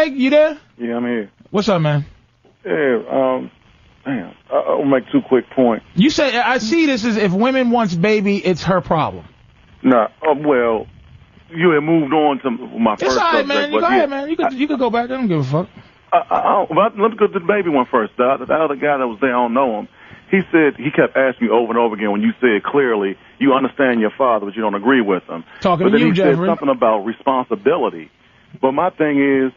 Hey, you there? Yeah, I'm here. What's up, man? Yeah, damn. I'll make 2 quick points. You say, I see this as if women wants baby, it's her problem. Nah, well, you had moved on to my first subject. It's all right, man. You go ahead, man. You could go back. I don't give a fuck. Let me go to the baby one first. The other guy that was there, I don't know him. He said, he kept asking me over and over again when you said clearly, you understand your father, but you don't agree with him. Talking but to then you, he Jeffrey. said something about responsibility. But my thing is,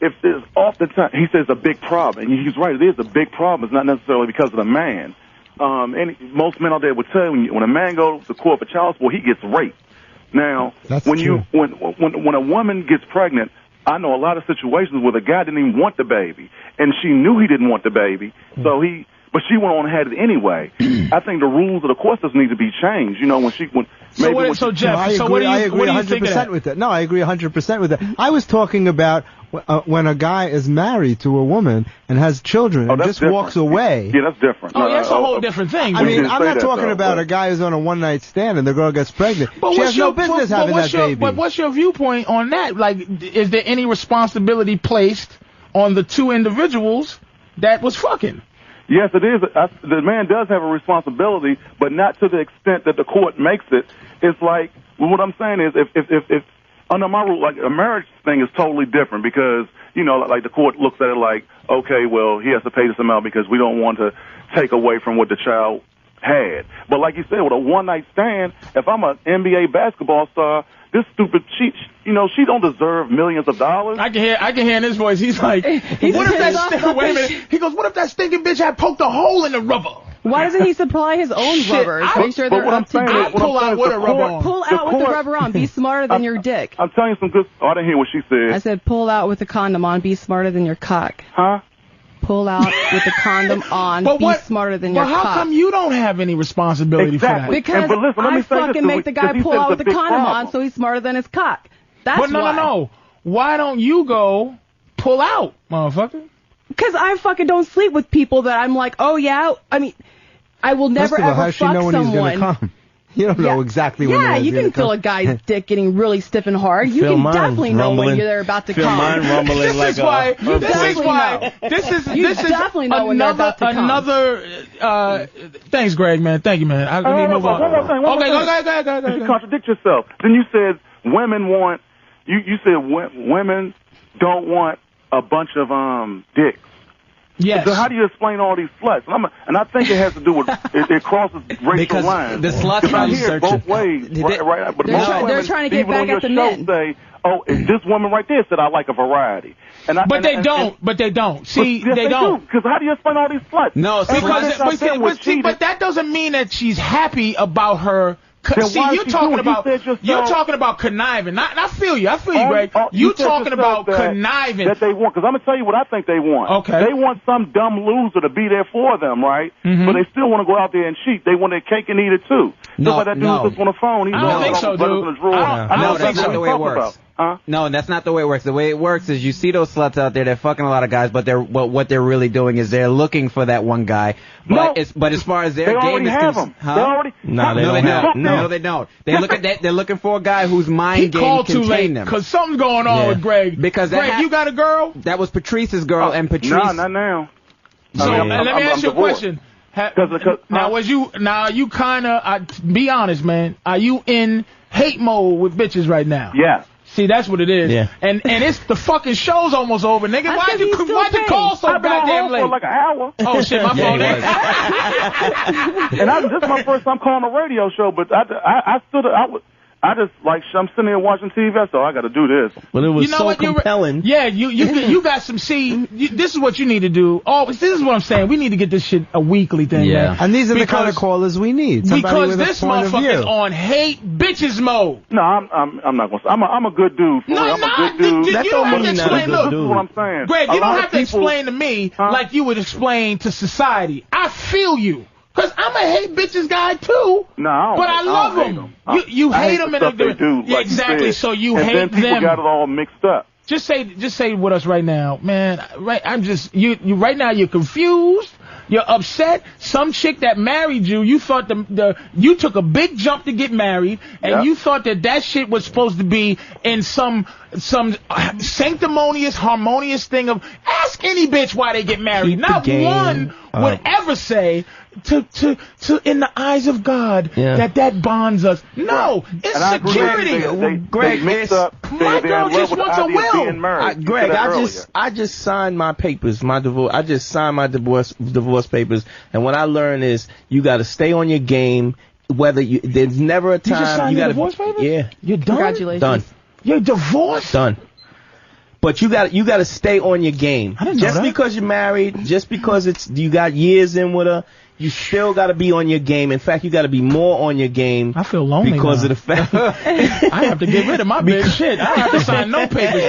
if there's off the time, he says a big problem, and he's right, it is a big problem. It's not necessarily because of the man. And most men out there would tell you, when a man goes to court for child support, he gets raped. Now, when a woman gets pregnant, I know a lot of situations where the guy didn't even want the baby, and she knew he didn't want the baby, but she went on and had it anyway. I think the rules of the court system need to be changed. You know, what do you think of that? With that? No, I agree 100% with that. I was talking about when a guy is married to a woman and has children and just walks away. Yeah, that's different. Oh, that's a whole different thing. I mean, I'm not talking about a guy who's on a one-night stand and the girl gets pregnant. She has no business having that baby. But what's your viewpoint on that? Like, is there any responsibility placed on the two individuals that was fucking? Yes, it is. The man does have a responsibility, but not to the extent that the court makes it. It's like, what I'm saying is, if under my rule, like a marriage thing is totally different because, you know, like the court looks at it like, okay, well, he has to pay this amount because we don't want to take away from what the child had. But like you said, with a one-night stand, if I'm an NBA basketball star, this stupid she don't deserve millions of dollars. I can hear in his voice. He's like, wait a minute. He goes, what if that stinking bitch had poked a hole in the rubber? Why doesn't he supply his own rubbers? Make sure they're up to date. I pull out with a rubber on. Pull out with the rubber on. Be smarter than your dick. I'm telling you some good. Oh, I didn't hear what she said. I said pull out with the condom on. Be smarter than your cock. Huh? Pull out with the condom on. Be smarter than your cock. Well, how come you don't have any responsibility for that? Because I fucking make the guy pull out with the condom on so he's smarter than his cock. That's why. But no. Why don't you go pull out, motherfucker? Because I fucking don't sleep with people that I'm like, oh yeah, I mean, I will never ever fuck someone. He's gonna come? You don't know exactly when he's going to come. Yeah, you can feel a guy's dick getting really stiff and hard. You can definitely know when they're about to come. Feel mine rumbling this is definitely know when they're about to come. Thanks, Greg, man. Thank you, man. Let me move on. Okay, go. You contradict yourself. Then you said women want. You said women don't want a bunch of dicks. Yes. So how do you explain all these sluts? And I think it has to do with it crosses racial lines. The sluts I hear it both ways, right? But they're trying to get back at the men. Say, oh, this woman right there said I like a variety. But they don't. See, they don't. Because how do you explain all these sluts? No, but that doesn't mean that she's happy about her. See, you're talking about conniving. I feel you, Greg. You talking about conniving. That they want, because I'm going to tell you what I think they want. Okay. They want some dumb loser to be there for them, right? Mm-hmm. But they still want to go out there and cheat. They want their cake and eat it, too. Just like that dude just on the phone. I don't think so, dude. I don't think that's not the way it works. No, that's not the way it works. The way it works is you see those sluts out there, they're fucking a lot of guys, but what they're really doing is they're looking for that one guy. But as far as their game is concerned, no, they don't. They're looking for a guy whose mind game can tame them. Because something's going on with Greg. Because Greg, you got a girl? That was Patrice's girl, and Patrice. No, not now. So let me ask you a question. Now, you kind of, be honest, man, are you in hate mode with bitches right now? Yeah. See, that's what it is. Yeah. And it's the fucking show's almost over, nigga. Why'd you call so goddamn late? For like an hour. Oh shit, my fault. And this is my first time calling a radio show, but I'm sitting here watching TV, so I got to do this. But it was compelling. Yeah, you got some. See, this is what you need to do. Oh, this is what I'm saying. We need to get this shit a weekly thing. Yeah, man. And these are the kind of callers we need. Because this motherfucker's on hate bitches mode. No, I'm not gonna. I'm a good dude. I'm a good dude. You don't have to explain. Look, this is what I'm saying. Greg, you don't have to explain to me like you would explain to society. I feel you. Because I'm a hate bitches guy, too. No, but I love them. You hate them in they do. Yeah, exactly, so you hate them. And then people got it all mixed up. Just say with us right now, man. Right, right now you're confused. You're upset. Some chick that married you, you thought you took a big jump to get married, and you thought that shit was supposed to be in some sanctimonious, harmonious thing of ask any bitch why they get married. Not one would ever say to in the eyes of God that bonds us. No, it's security. Greg, my girl just wants a will. Greg, I just signed my papers, my divorce. I just signed my divorce papers, and what I learned is you got to stay on your game. There's never a time you just signed your divorce papers? Yeah, you're done. Congratulations. Done. You're divorced? Done. But you got to stay on your game. I didn't know that. Because you're married, just because you got years in with her, you still got to be on your game. In fact, you got to be more on your game. I feel lonely because now. of the fact I have to get rid of my bitch. Shit, I don't have to sign no papers.